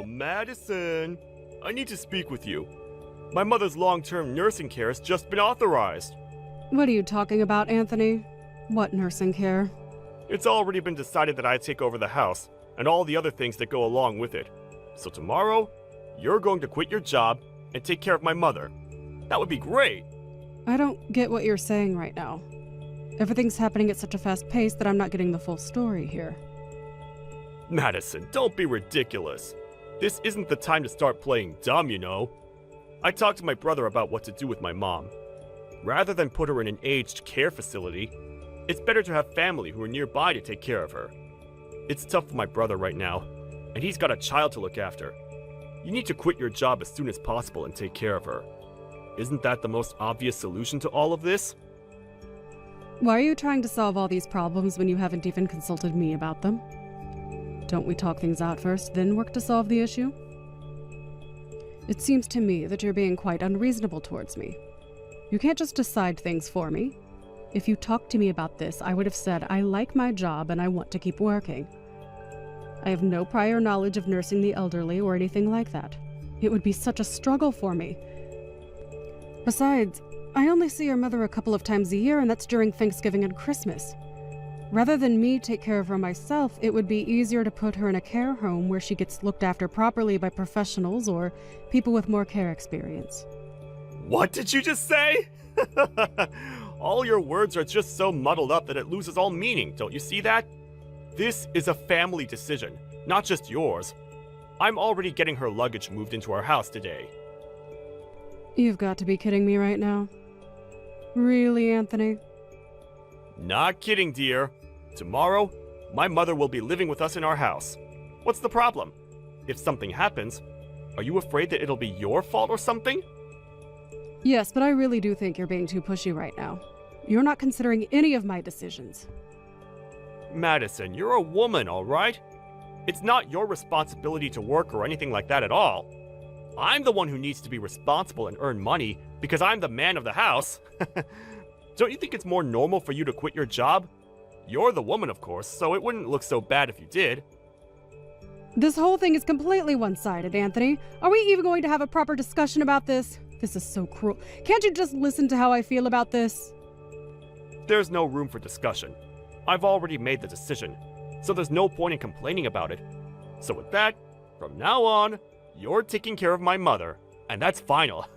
Oh, Madison. I need to speak with you. My mother's long-term nursing care has just been authorized. What are you talking about, Anthony? What nursing care? It's already been decided that I take over the house, and all the other things that go along with it. So tomorrow, you're going to quit your job and take care of my mother. That would be great. I don't get what you're saying right now. Everything's happening at such a fast pace that I'm not getting the full story here. Madison, don't be ridiculous. This isn't the time to start playing dumb, you know. I talked to my brother about what to do with my mom. Rather than put her in an aged care facility, it's better to have family who are nearby to take care of her. It's tough for my brother right now, and he's got a child to look after. You need to quit your job as soon as possible and take care of her. Isn't that the most obvious solution to all of this? Why are you trying to solve all these problems when you haven't even consulted me about them? Don't we talk things out first, then work to solve the issue? It seems to me that you're being quite unreasonable towards me. You can't just decide things for me. If you talked to me about this, I would have said I like my job and I want to keep working. I have no prior knowledge of nursing the elderly or anything like that. It would be such a struggle for me. Besides, I only see your mother a couple of times a year, and that's during Thanksgiving and Christmas. Rather than me take care of her myself, it would be easier to put her in a care home where she gets looked after properly by professionals or people with more care experience. What did you just say? All your words are just so muddled up that it loses all meaning, don't you see that? This is a family decision, not just yours. I'm already getting her luggage moved into our house today. You've got to be kidding me right now. Really, Anthony? Not kidding, dear. Tomorrow, my mother will be living with us in our house. What's the problem? If something happens, are you afraid that it'll be your fault or something? Yes, but I really do think you're being too pushy right now. You're not considering any of my decisions. Madison, you're a woman, all right? It's not your responsibility to work or anything like that at all. I'm the one who needs to be responsible and earn money because I'm the man of the house. Don't you think it's more normal for you to quit your job? You're the woman, of course, so it wouldn't look so bad if you did. This whole thing is completely one-sided, Anthony. Are we even going to have a proper discussion about this? This is so cruel. Can't you just listen to how I feel about this? There's no room for discussion. I've already made the decision, so there's no point in complaining about it. So with that, from now on, you're taking care of my mother, and that's final.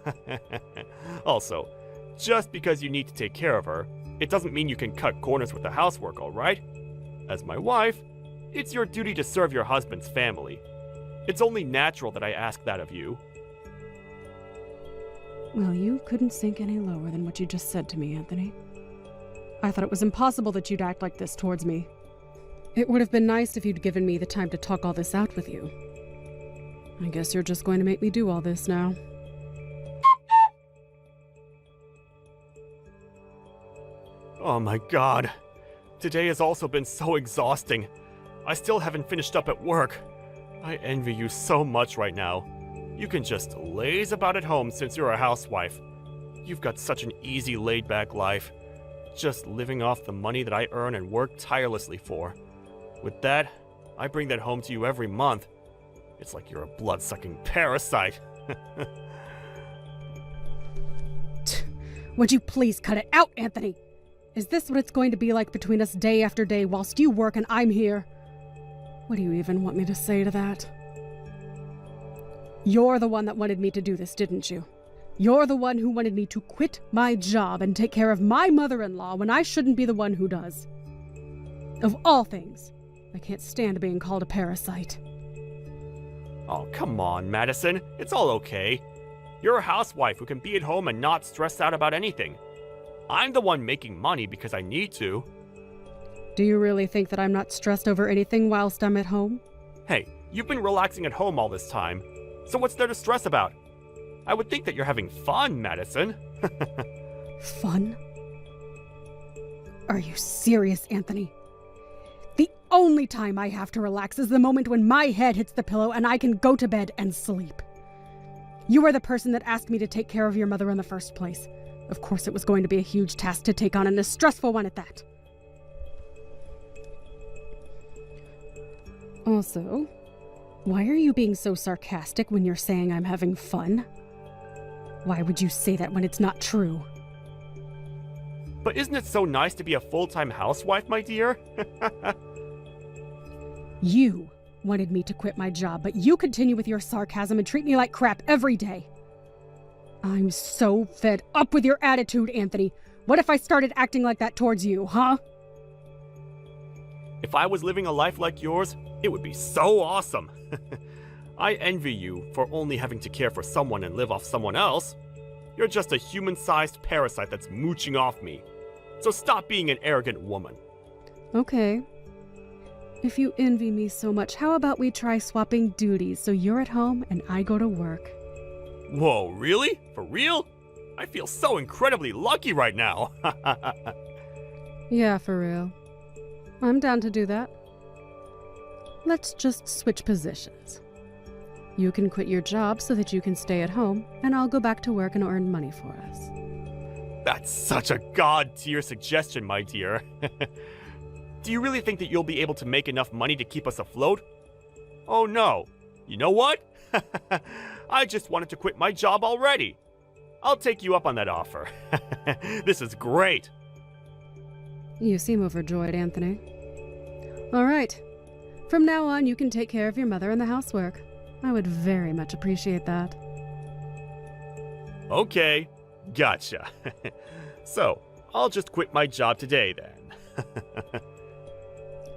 Also, just because you need to take care of her, it doesn't mean you can cut corners with the housework, alright? As my wife, it's your duty to serve your husband's family. It's only natural that I ask that of you. Well, you couldn't sink any lower than what you just said to me, Anthony. I thought it was impossible that you'd act like this towards me. It would have been nice if you'd given me the time to talk all this out with you. I guess you're just going to make me do all this now. Oh my god. Today has also been so exhausting. I still haven't finished up at work. I envy you so much right now. You can just laze about at home since you're a housewife. You've got such an easy, laid-back life. Just living off the money that I earn and work tirelessly for. With that, I bring that home to you every month. It's like you're a blood-sucking parasite. Would you please cut it out, Anthony? Is this what it's going to be like between us day after day whilst you work and I'm here? What do you even want me to say to that? You're the one that wanted me to do this, didn't you? You're the one who wanted me to quit my job and take care of my mother-in-law when I shouldn't be the one who does. Of all things, I can't stand being called a parasite. Oh, come on, Madison. It's all okay. You're a housewife who can be at home and not stress out about anything. I'm the one making money because I need to. Do you really think that I'm not stressed over anything whilst I'm at home? Hey, you've been relaxing at home all this time, so what's there to stress about? I would think that you're having fun, Madison. Fun? Are you serious, Anthony? The only time I have to relax is the moment when my head hits the pillow and I can go to bed and sleep. You are the person that asked me to take care of your mother in the first place. Of course it was going to be a huge task to take on, and a stressful one at that. Also, Why are you being so sarcastic when you're saying I'm having fun? Why would you say that when it's not true? But isn't it so nice to be a full-time housewife, my dear? You wanted me to quit my job, but you continue with your sarcasm and treat me like crap every day. I'm so fed up with your attitude, Anthony. What if I started acting like that towards you, huh? If I was living a life like yours, it would be so awesome. I envy you for only having to care for someone and live off someone else. You're just a human-sized parasite that's mooching off me. So stop being an arrogant woman. Okay. If you envy me so much, how about we try swapping duties so you're at home and I go to work? Whoa, really? For real? I feel so incredibly lucky right now. Yeah, for real. I'm down to do that. Let's just switch positions. You can quit your job so that you can stay at home, and I'll go back to work and earn money for us. That's such a god-tier suggestion, my dear. Do you really think that you'll be able to make enough money to keep us afloat? Oh no. You know what? I just wanted to quit my job already. I'll take you up on that offer. This is great. You seem overjoyed, Anthony. All right. From now on, you can take care of your mother and the housework. I would very much appreciate that. Okay, gotcha. So, I'll just quit my job today then.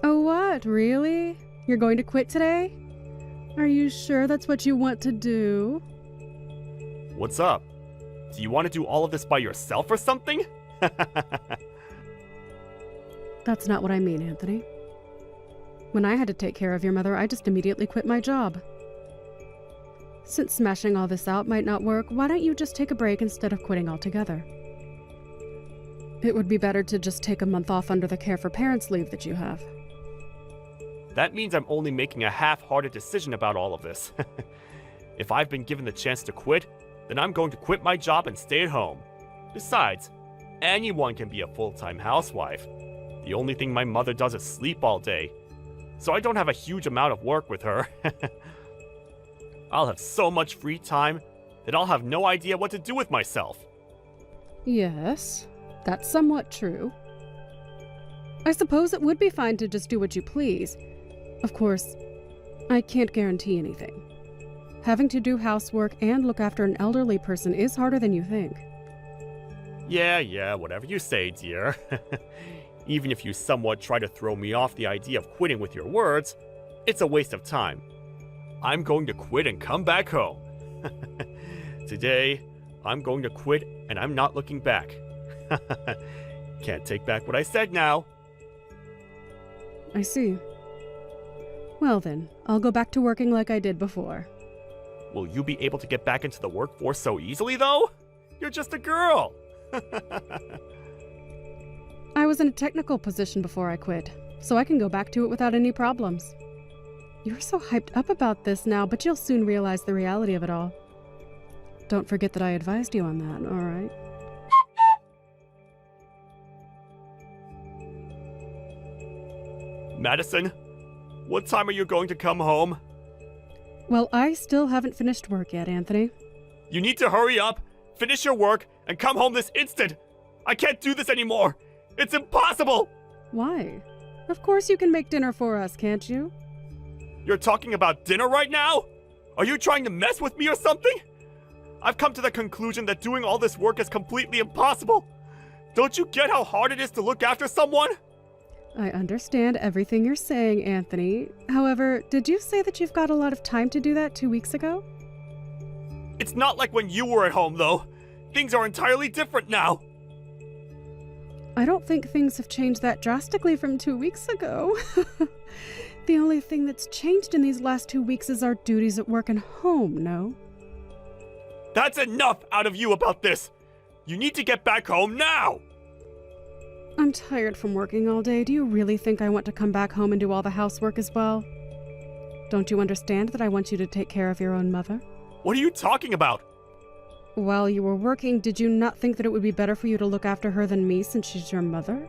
Oh, what? Really? You're going to quit today? Are you sure that's what you want to do? What's up? Do you want to do all of this by yourself or something? That's not what I mean, Anthony. When I had to take care of your mother, I just immediately quit my job. Since smashing all this out might not work, why don't you just take a break instead of quitting altogether? It would be better to just take a month off under the care for parents leave that you have. That means I'm only making a half-hearted decision about all of this. If I've been given the chance to quit, then I'm going to quit my job and stay at home. Besides, anyone can be a full-time housewife. The only thing my mother does is sleep all day, so I don't have a huge amount of work with her. I'll have so much free time that I'll have no idea what to do with myself. Yes, that's somewhat true. I suppose it would be fine to just do what you please. Of course, I can't guarantee anything. Having to do housework and look after an elderly person is harder than you think. Yeah, whatever you say, dear. Even if you somewhat try to throw me off the idea of quitting with your words, it's a waste of time. I'm going to quit and come back home. Today, I'm going to quit and I'm not looking back. Can't take back what I said now. I see. Well then, I'll go back to working like I did before. Will you be able to get back into the workforce so easily, though? You're just a girl. I was in a technical position before I quit, so I can go back to it without any problems. You're so hyped up about this now, but you'll soon realize the reality of it all. Don't forget that I advised you on that, all right? Madison, what time are you going to come home? Well, I still haven't finished work yet, Anthony. You need to hurry up, finish your work, and come home this instant. I can't do this anymore. It's impossible. Why? Of course you can make dinner for us, can't you? You're talking about dinner right now? Are you trying to mess with me or something? I've come to the conclusion that doing all this work is completely impossible. Don't you get how hard it is to look after someone? I understand everything you're saying, Anthony. However, did you say that you've got a lot of time to do that 2 weeks ago? It's not like when you were at home, though. Things are entirely different now. I don't think things have changed that drastically from 2 weeks ago. The only thing that's changed in these last 2 weeks is our duties at work and home, no? That's enough out of you about this. You need to get back home now. I'm tired from working all day. Do you really think I want to come back home and do all the housework as well? Don't you understand that I want you to take care of your own mother? What are you talking about? While you were working, did you not think that it would be better for you to look after her than me since she's your mother?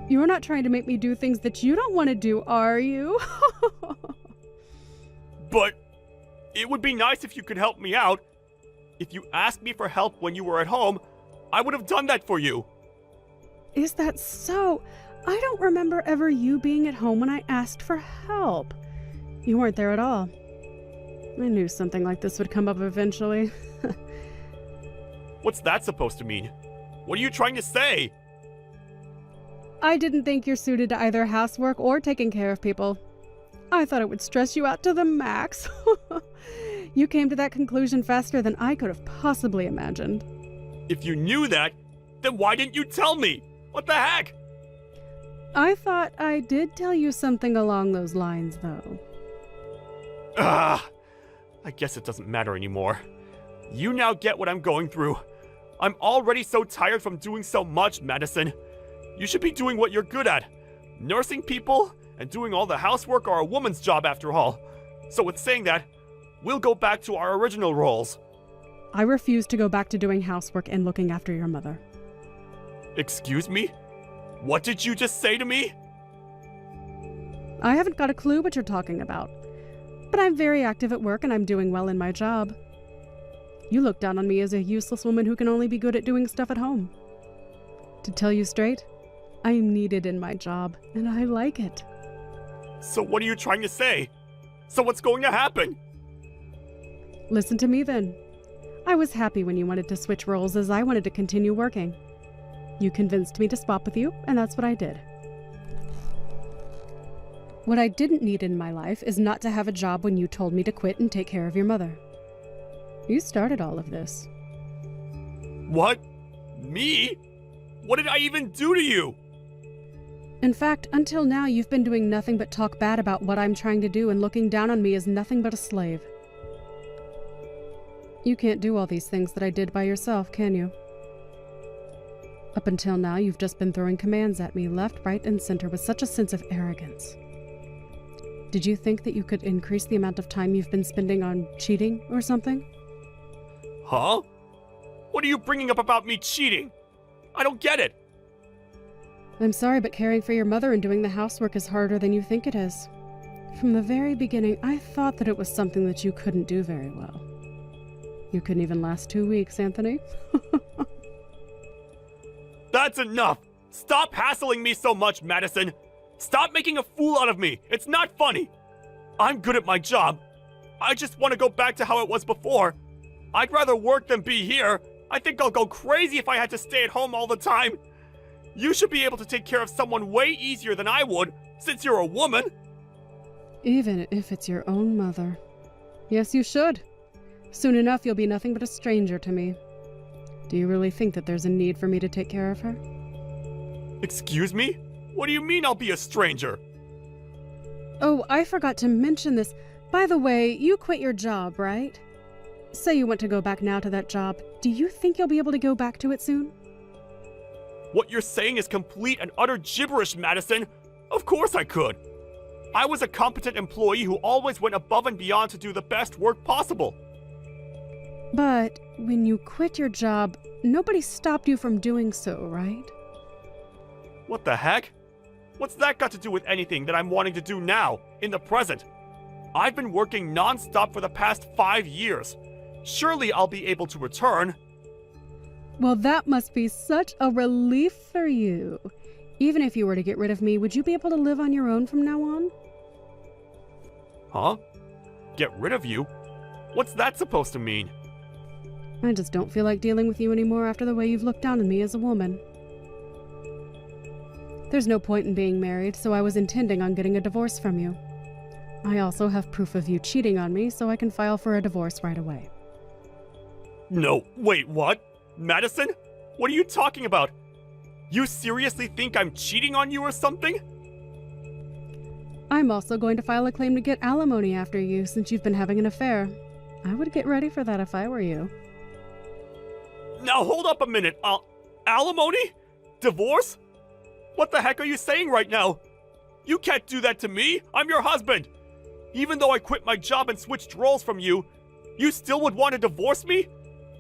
You're not trying to make me do things that you don't want to do, are you? But it would be nice if you could help me out. If you asked me for help when you were at home, I would have done that for you. Is that so? I don't remember ever you being at home when I asked for help. You weren't there at all. I knew something like this would come up eventually. What's that supposed to mean? What are you trying to say? I didn't think you're suited to either housework or taking care of people. I thought it would stress you out to the max. You came to that conclusion faster than I could have possibly imagined. If you knew that, then why didn't you tell me? What the heck? I thought I did tell you something along those lines, though. I guess it doesn't matter anymore. You now get what I'm going through. I'm already so tired from doing so much, Madison. You should be doing what you're good at. Nursing people and doing all the housework are a woman's job after all. So with saying that, we'll go back to our original roles. I refuse to go back to doing housework and looking after your mother. Excuse me? What did you just say to me? I haven't got a clue what you're talking about. But I'm very active at work and I'm doing well in my job. You look down on me as a useless woman who can only be good at doing stuff at home. To tell you straight, I'm needed in my job, and I like it. So what are you trying to say? So what's going to happen? Listen to me then. I was happy when you wanted to switch roles as I wanted to continue working. You convinced me to swap with you, and that's what I did. What I didn't need in my life is not to have a job when you told me to quit and take care of your mother. You started all of this. What? Me? What did I even do to you? In fact, until now, you've been doing nothing but talk bad about what I'm trying to do and looking down on me as nothing but a slave. You can't do all these things that I did by yourself, can you? Up until now, you've just been throwing commands at me left, right, and center with such a sense of arrogance. Did you think that you could increase the amount of time you've been spending on cheating or something? Huh? What are you bringing up about me cheating? I don't get it. I'm sorry, but caring for your mother and doing the housework is harder than you think it is. From the very beginning, I thought that it was something that you couldn't do very well. You couldn't even last 2 weeks, Anthony. That's enough! Stop hassling me so much, Madison! Stop making a fool out of me! It's not funny! I'm good at my job. I just want to go back to how it was before. I'd rather work than be here. I think I'll go crazy if I had to stay at home all the time. You should be able to take care of someone way easier than I would, since you're a woman. Even if it's your own mother. Yes, you should. Soon enough, you'll be nothing but a stranger to me. Do you really think that there's a need for me to take care of her? Excuse me? What do you mean I'll be a stranger? Oh, I forgot to mention this. By the way, you quit your job, right? Say you want to go back now to that job. Do you think you'll be able to go back to it soon? What you're saying is complete and utter gibberish, Madison. Of course I could. I was a competent employee who always went above and beyond to do the best work possible. But when you quit your job, nobody stopped you from doing so, right? What the heck? What's that got to do with anything that I'm wanting to do now, in the present? I've been working non-stop for the past 5 years. Surely I'll be able to return. Well, that must be such a relief for you. Even if you were to get rid of me, would you be able to live on your own from now on? Huh? Get rid of you? What's that supposed to mean? I just don't feel like dealing with you anymore after the way you've looked down on me as a woman. There's no point in being married, so I was intending on getting a divorce from you. I also have proof of you cheating on me, so I can file for a divorce right away. No, wait, what? Madison? What are you talking about? You seriously think I'm cheating on you or something? I'm also going to file a claim to get alimony after you, since you've been having an affair. I would get ready for that if I were you. Now hold up a minute. Alimony? Divorce? What the heck are you saying right now? You can't do that to me. I'm your husband. Even though I quit my job and switched roles from you, you still would want to divorce me?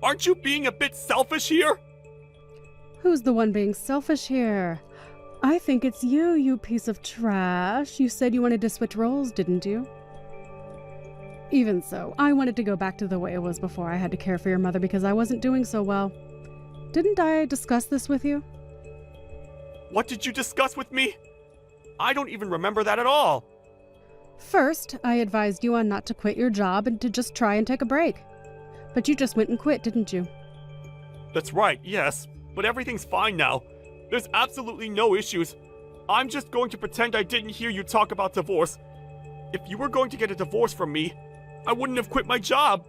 Aren't you being a bit selfish here? Who's the one being selfish here? I think it's you, you piece of trash. You said you wanted to switch roles, didn't you? Even so, I wanted to go back to the way it was before I had to care for your mother because I wasn't doing so well. Didn't I discuss this with you? What did you discuss with me? I don't even remember that at all. First, I advised you on not to quit your job and to just try and take a break. But you just went and quit, didn't you? That's right, yes, but everything's fine now. There's absolutely no issues. I'm just going to pretend I didn't hear you talk about divorce. If you were going to get a divorce from me, I wouldn't have quit my job.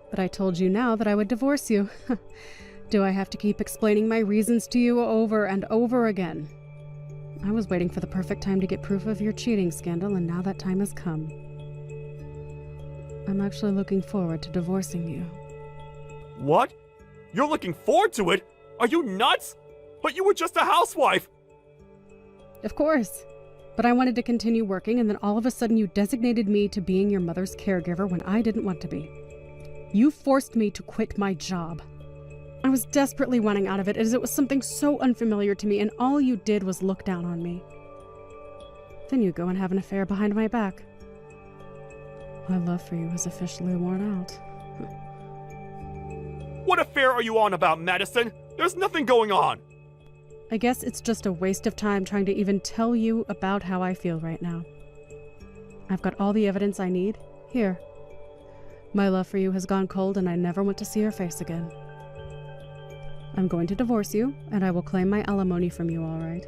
But I told you now that I would divorce you. Do I have to keep explaining my reasons to you over and over again? I was waiting for the perfect time to get proof of your cheating scandal, and now that time has come. I'm actually looking forward to divorcing you. What? You're looking forward to it? Are you nuts? But you were just a housewife! Of course. But I wanted to continue working, and then all of a sudden you designated me to being your mother's caregiver when I didn't want to be. You forced me to quit my job. I was desperately wanting out of it as it was something so unfamiliar to me, and all you did was look down on me. Then you go and have an affair behind my back. My love for you is officially worn out. What affair are you on about, Madison? There's nothing going on. I guess it's just a waste of time trying to even tell you about how I feel right now. I've got all the evidence I need. Here. My love for you has gone cold and I never want to see your face again. I'm going to divorce you, and I will claim my alimony from you, all right?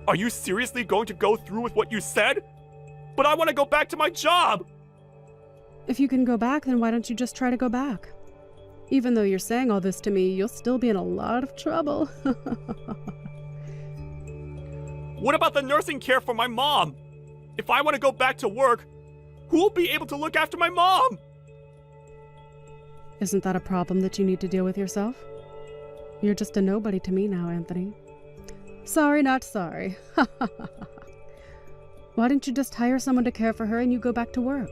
Are you seriously going to go through with what you said? But I want to go back to my job! If you can go back, then why don't you just try to go back? Even though you're saying all this to me, you'll still be in a lot of trouble. What about the nursing care for my mom? If I want to go back to work, who will be able to look after my mom? Isn't that a problem that you need to deal with yourself? You're just a nobody to me now, Anthony. Sorry, not sorry. Why don't you just hire someone to care for her and you go back to work?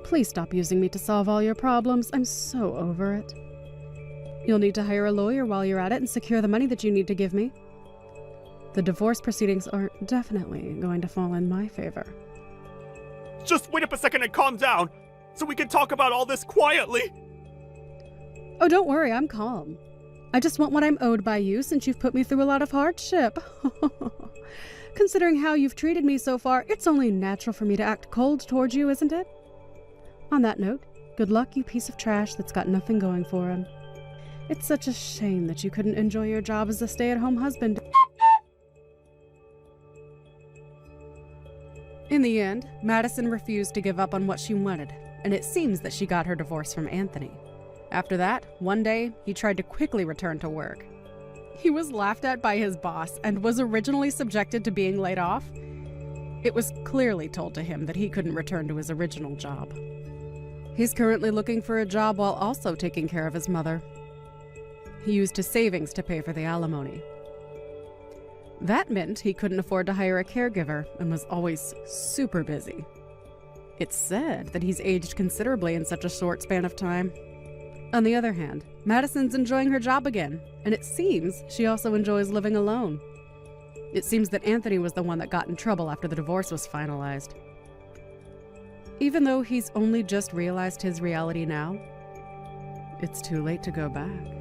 Please stop using me to solve all your problems. I'm so over it. You'll need to hire a lawyer while you're at it and secure the money that you need to give me. The divorce proceedings are definitely going to fall in my favor. Just wait up a second and calm down, so we can talk about all this quietly. Oh, don't worry, I'm calm. I just want what I'm owed by you since you've put me through a lot of hardship. Considering how you've treated me so far, it's only natural for me to act cold towards you, isn't it? On that note, good luck, you piece of trash that's got nothing going for him. It's such a shame that you couldn't enjoy your job as a stay-at-home husband. In the end, Madison refused to give up on what she wanted, and it seems that she got her divorce from Anthony. After that, one day, he tried to quickly return to work. He was laughed at by his boss and was originally subjected to being laid off. It was clearly told to him that he couldn't return to his original job. He's currently looking for a job while also taking care of his mother. He used his savings to pay for the alimony. That meant he couldn't afford to hire a caregiver and was always super busy. It's said that he's aged considerably in such a short span of time. On the other hand, Madison's enjoying her job again, and it seems she also enjoys living alone. It seems that Anthony was the one that got in trouble after the divorce was finalized. Even though he's only just realized his reality now, it's too late to go back.